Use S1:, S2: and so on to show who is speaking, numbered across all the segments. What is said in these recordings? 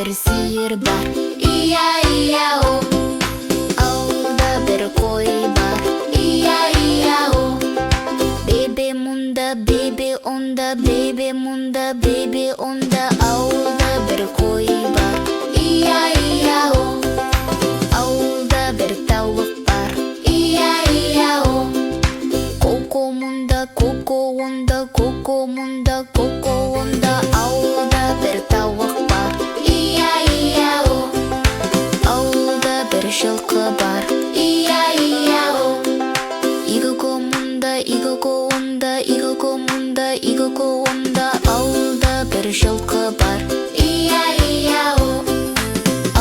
S1: bir sığır var. İya-iya-o. Ауылда bir қой бар. Iya-iya-o. Бебе мұнда, бебе онда, бебе мұнда, бебе онда. Ауылда bir қой бар. Iya-iya-o. Ауылда bir тауық бар. Iya-iya-o. Коко мұнда, коко онда, коко мұнда, коко онда. Ауылда bir тауық бар. Iya-iya-o. Ауылда bir жылқы бар. Iya-iya-o. Игіго мұнда, игіго онда, игіго мұнда, игіго онда. Ауылда bir жылқы бар. Iya-iya-o.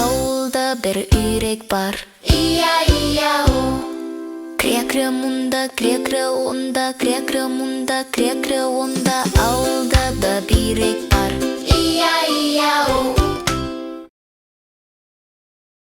S1: Ауылда bir үйрек бар. Iya-iya-o. Крекрі мұнда, крекрі онда, крекрі мұнда, крекрі онда. Ауылда бәйрек